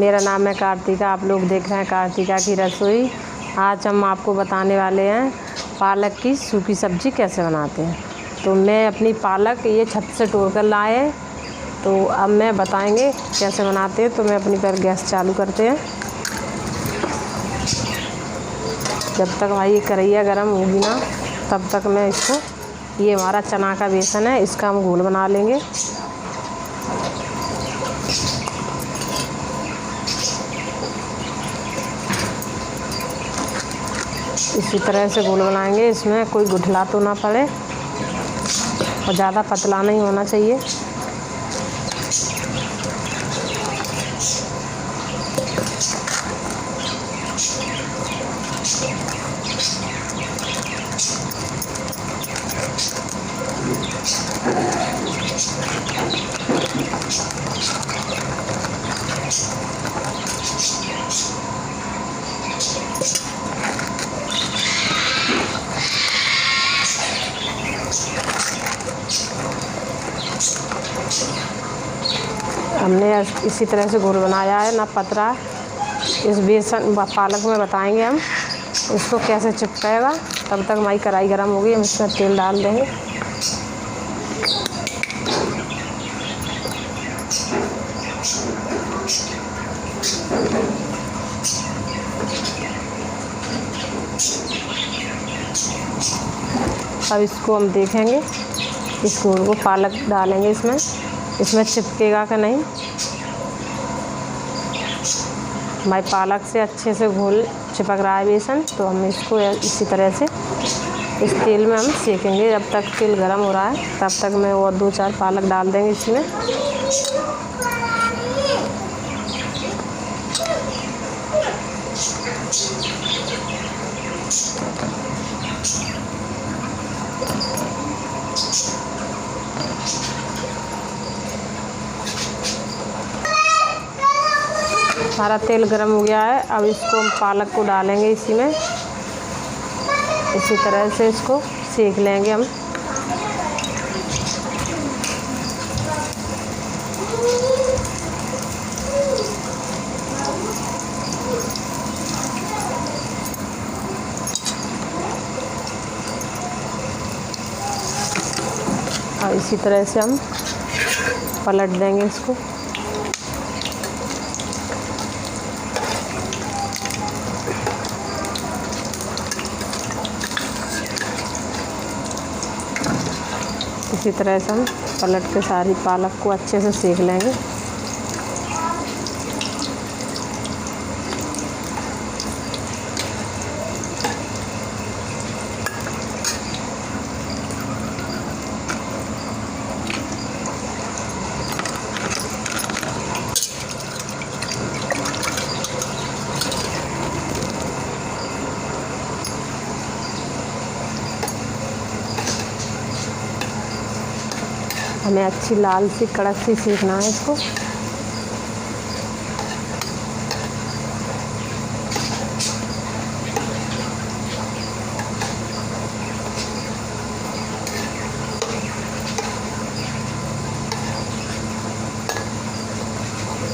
मेरा नाम है कार्तिका, आप लोग देख रहे हैं कार्तिका की रसोई। आज हम आपको बताने वाले हैं पालक की सूखी सब्ज़ी कैसे बनाते हैं। तो मैं अपनी पालक ये छत से तोड़ कर लाए हैं, तो अब मैं बताएंगे कैसे बनाते हैं। तो मैं अपनी पर गैस चालू करते हैं। जब तक हमारी ये कढ़ैया गर्म होगी ना, तब तक मैं इसको, ये हमारा चना का बेसन है, इसका हम घोल बना लेंगे। इसी तरह से घोल बनाएंगे, इसमें कोई गुठला तो ना पड़े और ज़्यादा पतला नहीं होना चाहिए। हमने इसी तरह से घोल बनाया है, ना पतला। इस बेसन पालक में बताएंगे हम इसको कैसे चिपकेगा। तब तक हमारी कढ़ाई गर्म होगी, हम इसमें तेल डाल देंगे। अब इसको हम देखेंगे, इस घोल को पालक डालेंगे इसमें चिपकेगा कि नहीं। हमारी पालक से अच्छे से घोल चिपक रहा है बेसन, तो हम इसको इसी तरह से इस तेल में हम सेकेंगे। जब तक तेल गर्म हो रहा है, तब तक मैं और 2-4 पालक डाल देंगे इसमें। हमारा तेल गर्म हो गया है। अब इसको हम पालक को डालेंगे इसी में। इसी तरह से इसको सेक लेंगे हम। और इसी तरह से हम पलट देंगे इसको। इसी तरह से हम पलट के सारी पालक को अच्छे से सेक लेंगे। हमें अच्छी लाल सी कड़क सी सेकना है इसको।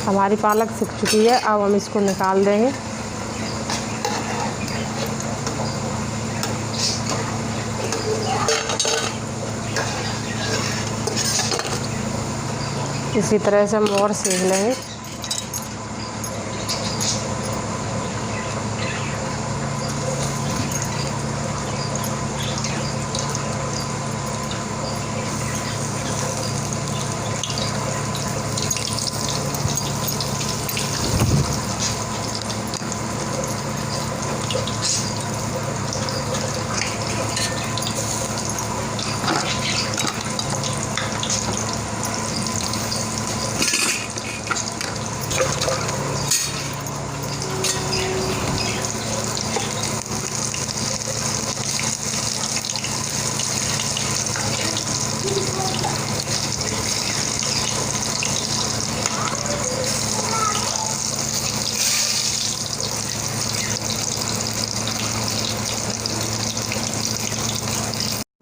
हमारी पालक सिक चुकी है, अब हम इसको निकाल देंगे। इसी तरह से हम और सेक लेंगे।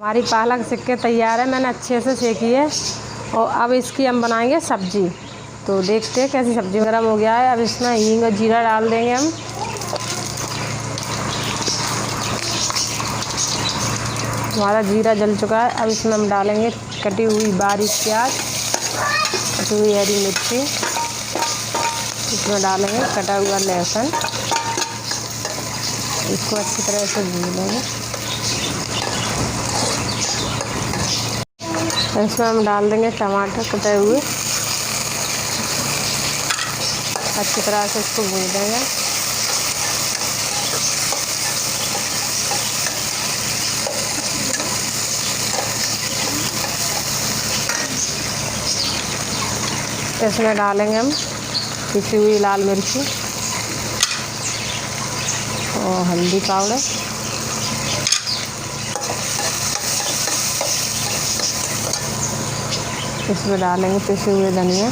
हमारी पालक सिक के तैयार है, मैंने अच्छे से सेकी है। और अब इसकी हम बनाएंगे सब्जी। तो देखते हैं कैसी सब्जी। गरम हो गया है, अब इसमें हींग और जीरा डाल देंगे हम। हमारा जीरा जल चुका है। अब इसमें हम डालेंगे कटी हुई बारीक प्याज, कटी हुई हरी मिर्ची, इसमें डालेंगे कटा हुआ लहसुन। इसको अच्छी तरह से भून लेंगे। इसमें हम डाल देंगे टमाटर कटे हुए। अच्छी तरह से इसको भून देंगे। इसमें डालेंगे हम पिसी हुई लाल मिर्ची और हल्दी पाउडर। इसमें डालेंगे पिसे हुए धनिया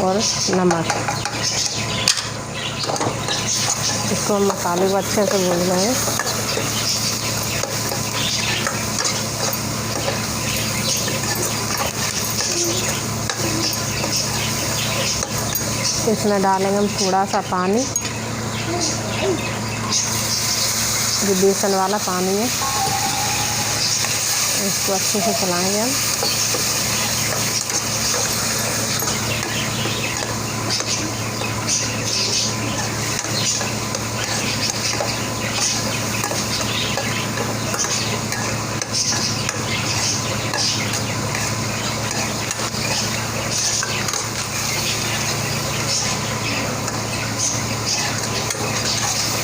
और नमक। इसको हम मसाले को अच्छे से भून लेंगे। इसमें डालेंगे हम थोड़ा सा पानी, जो बेसन वाला पानी है। इसको अच्छे से चलाएंगे हम।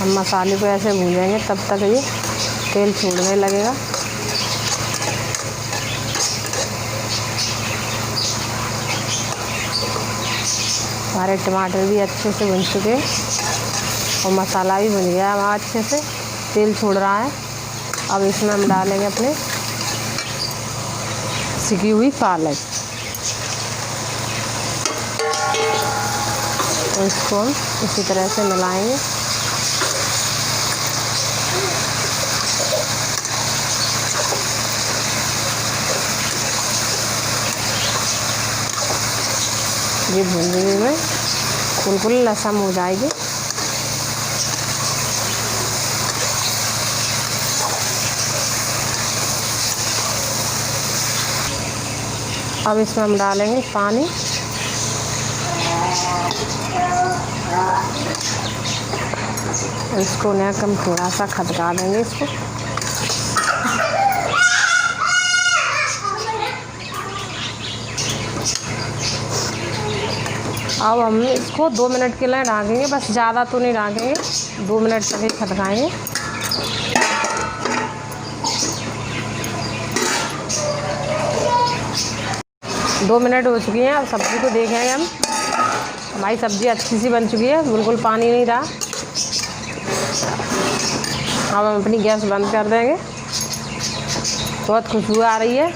हम मसाले को ऐसे भूनेंगे तब तक ये तेल छोड़ने लगेगा। हमारे टमाटर भी अच्छे से भुन चुके और मसाला भी भुन गया हमारा अच्छे से, तेल छोड़ रहा है। अब इसमें हम डालेंगे अपने सिकी हुई पालक। तो इसको हम इसी तरह से मिलाएंगे। ये भूनने में बिल्कुल लसम हो जाएगी। अब इसमें हम डालेंगे पानी। इसको ना हम थोड़ा सा खदका देंगे इसको। अब हम इसको 2 मिनट के लिए ढाकेंगे, बस ज़्यादा तो नहीं ढाकेंगे, 2 मिनट तक ही खदकाएंगे। दो मिनट हो चुकी हैं। अब सब्ज़ी को देखेंगे हम। हमारी सब्ज़ी अच्छी सी बन चुकी है, बिल्कुल पानी नहीं रहा। अब हम अपनी गैस बंद कर देंगे। बहुत खुशबू आ रही है।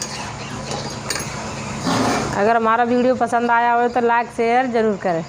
अगर हमारा वीडियो पसंद आया हो तो लाइक शेयर ज़रूर करें।